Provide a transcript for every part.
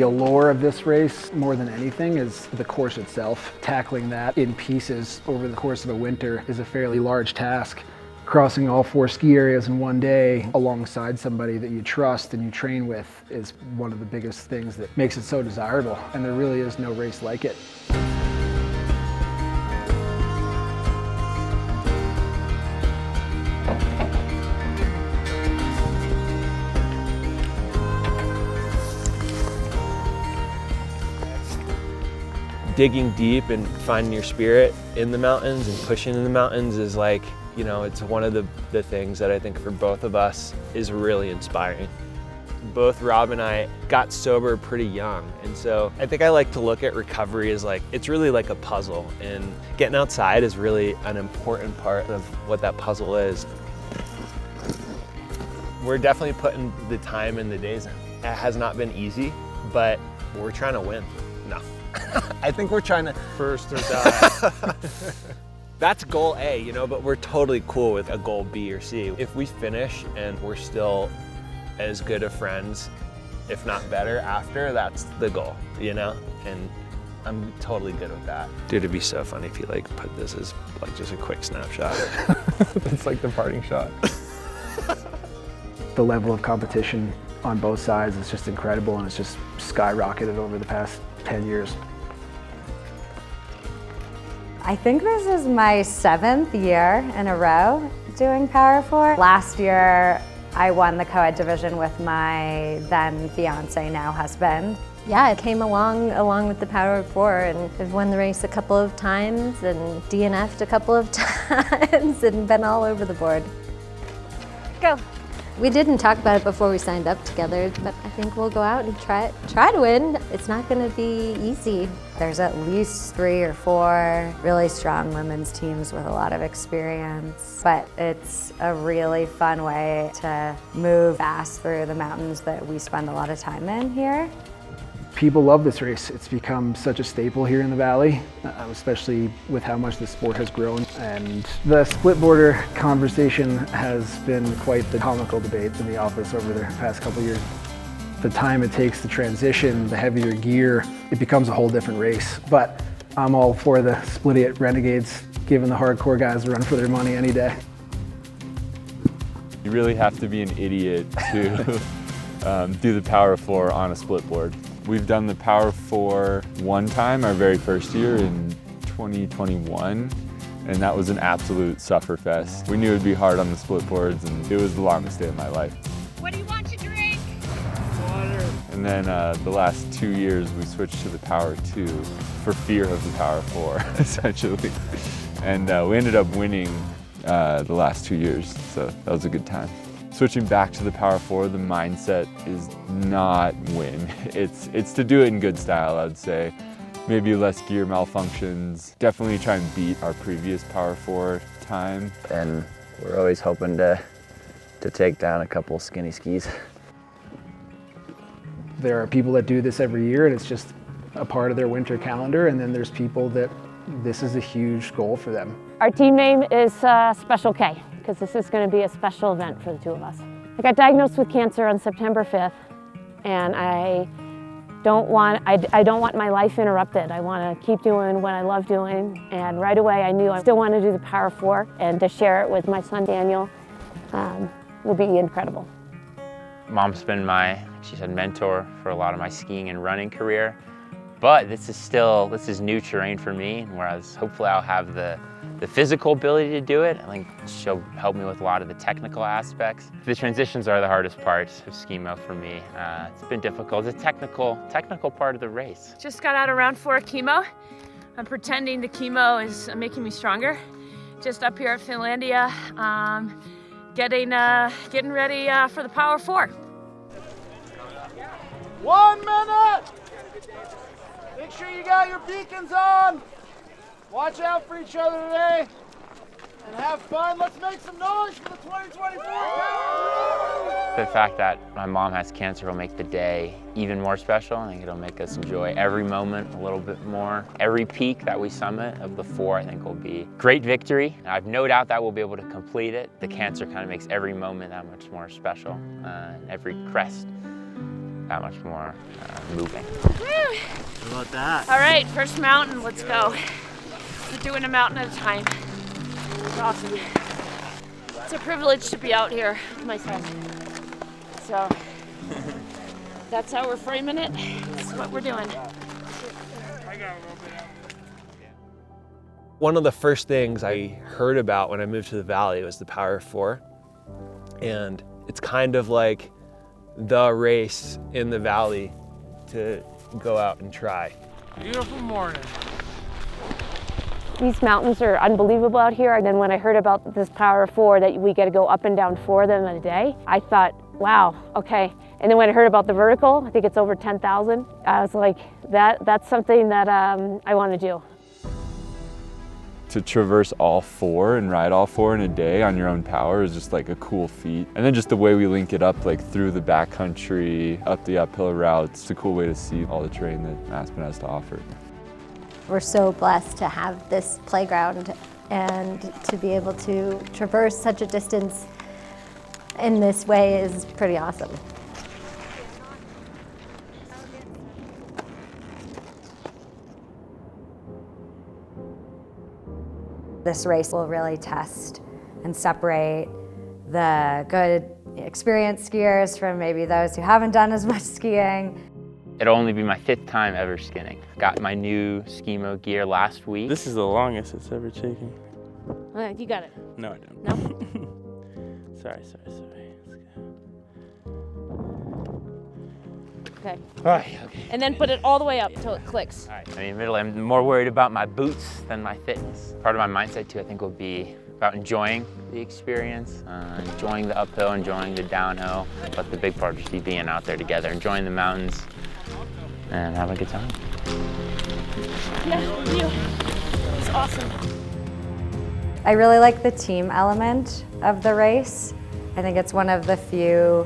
allure of this race, more than anything, is the course itself. Tackling that in pieces over the course of a winter is a fairly large task. Crossing all 4 ski areas in one day alongside somebody that you trust and you train with is one of the biggest things that makes it so desirable, and there really is no race like it. Digging deep and finding your spirit in the mountains and pushing in the mountains is like, you know, it's one of the things that I think for both of us is really inspiring. Both Rob and I got sober pretty young, and so I think I like to look at recovery as like, it's really like a puzzle, and getting outside is really an important part of what that puzzle is. We're definitely putting the time and the days in. It has not been easy, but we're trying to win. No. I think we're trying to first or die. That's goal A, you know, but we're totally cool with a goal B or C. If we finish and we're still as good of friends, if not better after, that's the goal, you know? And I'm totally good with that. Dude, it'd be so funny if you like put this as like just a quick snapshot. That's like the parting shot. The level of competition on both sides is just incredible, and it's just skyrocketed over the past 10 years. I think this is my 7th year in a row doing Power 4. Last year, I won the co-ed division with my then fiance, now husband. Yeah, I came along with the Power 4, and I've won the race a couple of times and DNF'd a couple of times and been all over the board. Go. We didn't talk about it before we signed up together, but I think we'll go out and try to win. It's not going to be easy. There's at least 3 or 4 really strong women's teams with a lot of experience, but it's a really fun way to move fast through the mountains that we spend a lot of time in here. People love this race. It's become such a staple here in the Valley, especially with how much the sport has grown. And the split border conversation has been quite the comical debate in the office over the past couple of years. The time it takes to transition, the heavier gear, it becomes a whole different race. But I'm all for the split it renegades, giving the hardcore guys a run for their money any day. You really have to be an idiot to do the Power 4 on a split board. We've done the Power 4 one time, our very first year in 2021, and that was an absolute sufferfest. We knew it would be hard on the split boards, and it was the longest day of my life. What do you want to drink? Water. And then the last 2 years, we switched to the Power 2 for fear of the Power 4, essentially. And we ended up winning the last 2 years, so that was a good time. Switching back to the Power 4, the mindset is not win. It's to do it in good style, I'd say. Maybe less gear malfunctions. Definitely try and beat our previous Power 4 time. And we're always hoping to take down a couple skinny skis. There are people that do this every year, and it's just a part of their winter calendar, and then there's people that this is a huge goal for them. Our team name is Special K, because this is going to be a special event for the 2 of us. I got diagnosed with cancer on September 5th, and I don't want my life interrupted. I want to keep doing what I love doing, and right away I knew I still wanted to do the Power 4, and to share it with my son Daniel will be incredible. Mom's been she's a mentor for a lot of my skiing and running career, but this is new terrain for me, whereas hopefully I'll have the physical ability to do it. I think she'll help me with a lot of the technical aspects. The transitions are the hardest part of ski-mo for me. It's been difficult. It's a technical part of the race. Just got out of round 4 of chemo. I'm pretending the chemo is making me stronger. Just up here at Finlandia, getting ready for the Power 4. 1 minute! Make sure you got your beacons on. Watch out for each other today and have fun. Let's make some noise for the 2024 Power. The fact that my mom has cancer will make the day even more special. I think it'll make us enjoy every moment a little bit more. Every peak that we summit of the 4, I think, will be great victory. I have no doubt that we'll be able to complete it. The cancer kind of makes every moment that much more special. Every crest that much more moving. How about that? All right, first mountain, let's go. We're doing a mountain at a time. It's awesome. It's a privilege to be out here with my son. So that's how we're framing it. That's what we're doing. One of the first things I heard about when I moved to the Valley was the Power of Four. And it's kind of like the race in the Valley to go out and try. Beautiful morning. These mountains are unbelievable out here. And then when I heard about this Power of Four, that we get to go up and down 4 of them in a day, I thought, wow, okay. And then when I heard about the vertical, I think it's over 10,000, I was like, that's something that I want to do. To traverse all 4 and ride all 4 in a day on your own power is just like a cool feat. And then just the way we link it up, like through the backcountry, up the uphill routes, it's a cool way to see all the terrain that Aspen has to offer. We're so blessed to have this playground and to be able to traverse such a distance in this way is pretty awesome. This race will really test and separate the good experienced skiers from maybe those who haven't done as much skiing. It'll only be my 5th time ever skinning. Got my new Skimo gear last week. This is the longest it's ever taken. You got it. No, I don't. No? Sorry. Okay. All right, okay. And then put it all the way up until it clicks. All right, in the middle, I'm more worried about my boots than my fitness. Part of my mindset too, I think, will be about enjoying the experience, enjoying the uphill, enjoying the downhill, but the big part will just be being out there together, enjoying the mountains, and having a good time. Yeah, you. It's awesome. I really like the team element of the race. I think it's one of the few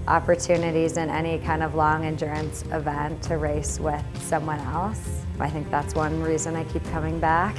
opportunities in any kind of long endurance event to race with someone else. I think that's one reason I keep coming back.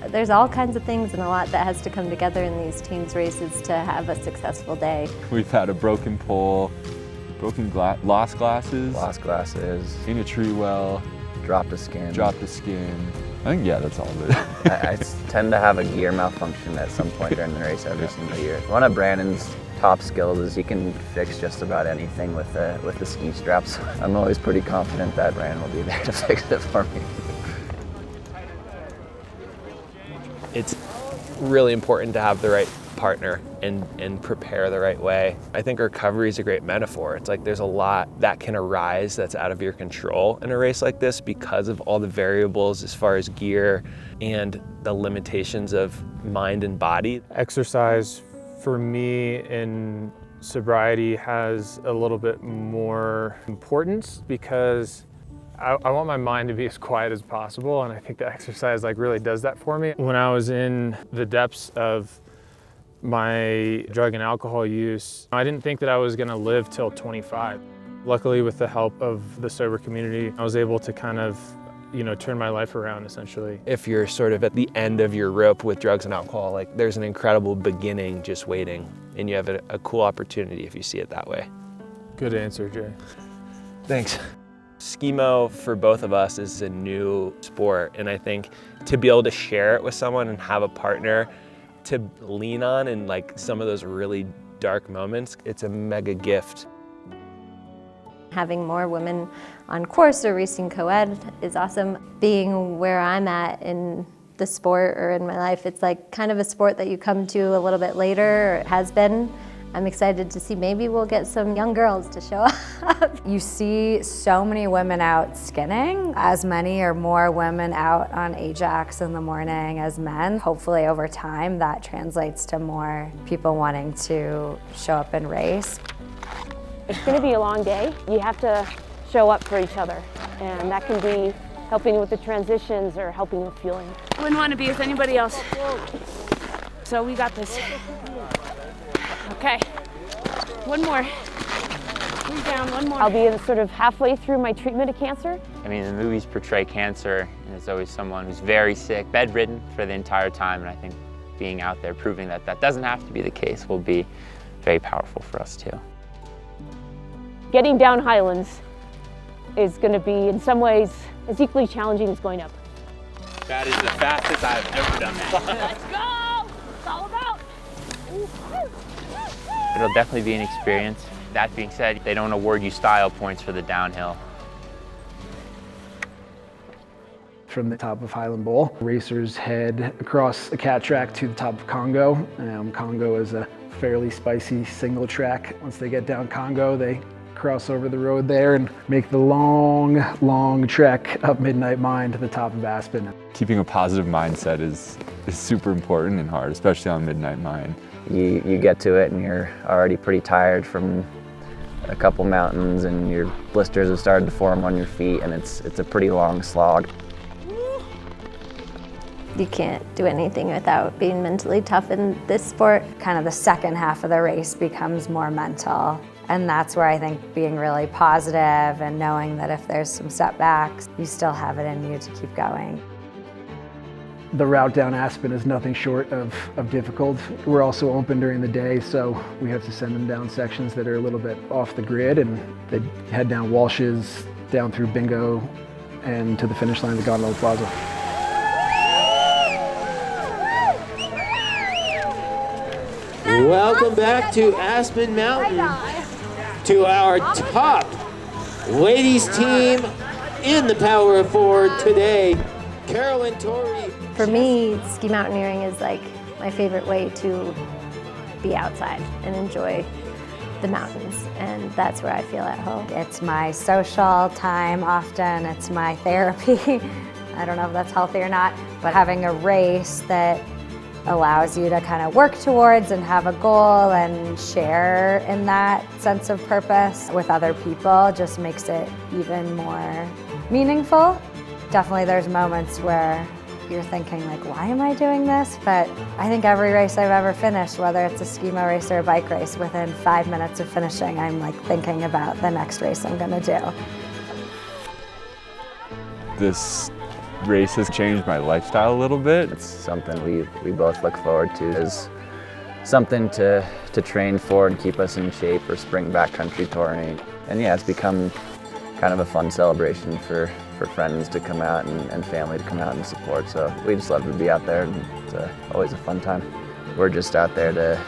There's all kinds of things and a lot that has to come together in these teams races to have a successful day. We've had a broken pole, lost glasses, in a tree well, Dropped a skin. I think, yeah, that's all of it. I tend to have a gear malfunction at some point during the race every single year. One of Brandon's top skills is he can fix just about anything with the ski straps. I'm always pretty confident that Brandon will be there to fix it for me. It's really important to have the right partner and prepare the right way. I think recovery is a great metaphor. It's like there's a lot that can arise that's out of your control in a race like this because of all the variables as far as gear and the limitations of mind and body. Exercise for me in sobriety has a little bit more importance because I want my mind to be as quiet as possible, and I think that exercise really does that for me. When I was in the depths of my drug and alcohol use, I didn't think that I was gonna live till 25. Luckily, with the help of the sober community, I was able to kind of turn my life around, essentially. If you're sort of at the end of your rope with drugs and alcohol, there's an incredible beginning just waiting, and you have a cool opportunity if you see it that way. Good answer, Jay. Thanks. Skimo for both of us is a new sport, and I think to be able to share it with someone and have a partner to lean on in some of those really dark moments, it's a mega gift. Having more women on course or racing co-ed is awesome. Being where I'm at in the sport or in my life, it's kind of a sport that you come to a little bit later, or it has been. I'm excited to see maybe we'll get some young girls to show up. You see so many women out skinning, as many or more women out on Ajax in the morning as men. Hopefully over time that translates to more people wanting to show up and race. It's going to be a long day. You have to show up for each other, and that can be helping with the transitions or helping with fueling. I wouldn't want to be with anybody else, so we got this. Okay, one more. 3 down, one more. I'll be sort of halfway through my treatment of cancer. I mean, the movies portray cancer, and there's always someone who's very sick, bedridden for the entire time, and I think being out there proving that that doesn't have to be the case will be very powerful for us too. Getting down Highlands is going to be, in some ways, as equally challenging as going up. That is the fastest I've ever done that. Let's go! It's all about. It'll definitely be an experience. That being said, they don't award you style points for the downhill. From the top of Highland Bowl, racers head across a cat track to the top of Congo. Congo is a fairly spicy single track. Once they get down Congo, they cross over the road there and make the long trek up Midnight Mine to the top of Aspen. Keeping a positive mindset is super important and hard, especially on Midnight Mine. You get to it and you're already pretty tired from a couple mountains and your blisters have started to form on your feet, and it's a pretty long slog. You can't do anything without being mentally tough in this sport. Kind of the second half of the race becomes more mental. And that's where I think being really positive and knowing that if there's some setbacks, you still have it in you to keep going. The route down Aspen is nothing short of difficult. We're also open during the day, so we have to send them down sections that are a little bit off the grid, and they head down Walsh's, down through Bingo, and to the finish line of the Gondola Plaza. Welcome back to Aspen Mountain, to our top ladies team in the Power of Four today, Carolyn Torrey. For me, ski mountaineering is like my favorite way to be outside and enjoy the mountains, and that's where I feel at home. It's my social time often, it's my therapy. I don't know if that's healthy or not, but having a race that allows you to kind of work towards and have a goal and share in that sense of purpose with other people just makes it even more meaningful. Definitely there's moments where you're thinking like, why am I doing this? But I think every race I've ever finished, whether it's a ski-mo race or a bike race, within 5 minutes of finishing, I'm like thinking about the next race I'm gonna do. This race has changed my lifestyle a little bit. It's something we both look forward to as something to train for and keep us in shape for spring backcountry touring. And yeah, it's become kind of a fun celebration for friends to come out and family to come out and support. So we just love to be out there, and it's always a fun time. We're just out there to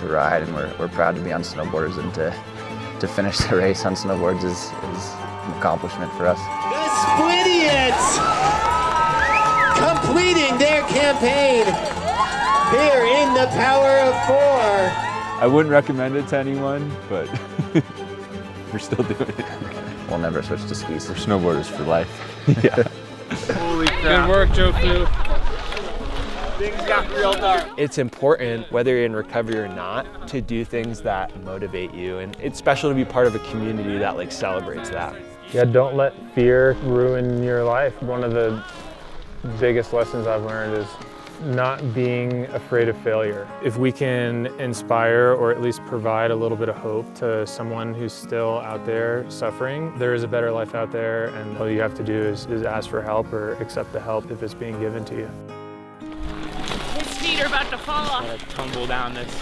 ride, and we're proud to be on snowboards, and to finish the race on snowboards is an accomplishment for us. The Splidiots completing their campaign here in the Power of Four. I wouldn't recommend it to anyone, but we're still doing it. We'll never switch to skis. We're snowboarders for life. Yeah. Holy crap. Good work, Joe Fu. Things got real dark. It's important, whether you're in recovery or not, to do things that motivate you. And it's special to be part of a community that like celebrates that. Yeah, don't let fear ruin your life. One of the biggest lessons I've learned is not being afraid of failure. If we can inspire or at least provide a little bit of hope to someone who's still out there suffering, there is a better life out there, and all you have to do is ask for help or accept the help if it's being given to you. His feet are about to fall off. Gotta tumble down this.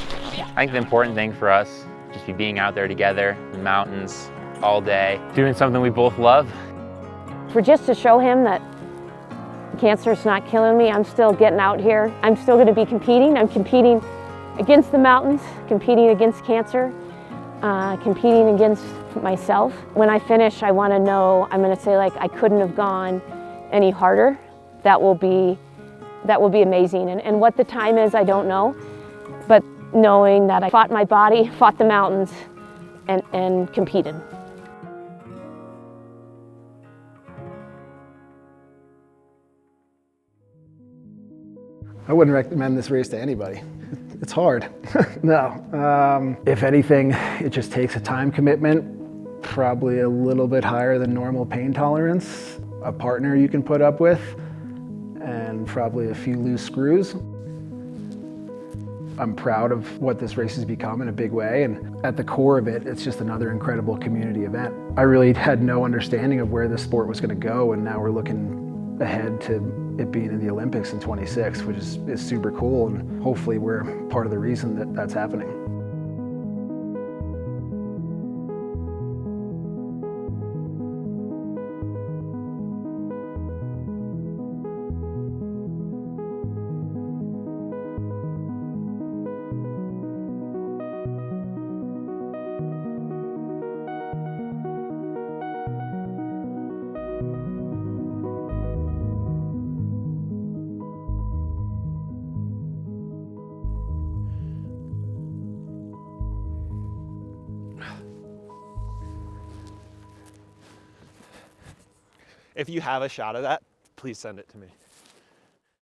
I think the important thing for us just be being out there together, in the mountains, all day, doing something we both love. For just to show him that cancer's not killing me, I'm still getting out here. I'm still going to be competing. I'm competing against the mountains, competing against cancer, competing against myself. When I finish, I want to know, I'm going to say like, I couldn't have gone any harder. That will be amazing. And what the time is, I don't know. But knowing that I fought my body, fought the mountains, and competed. I wouldn't recommend this race to anybody. It's hard. No. If anything, it just takes a time commitment, probably a little bit higher than normal pain tolerance, a partner you can put up with, and probably a few loose screws. I'm proud of what this race has become in a big way, and at the core of it, it's just another incredible community event. I really had no understanding of where this sport was going to go, and now we're looking ahead to it being in the Olympics in 26, which is super cool, and hopefully we're part of the reason that that's happening. If you have a shot of that, please send it to me.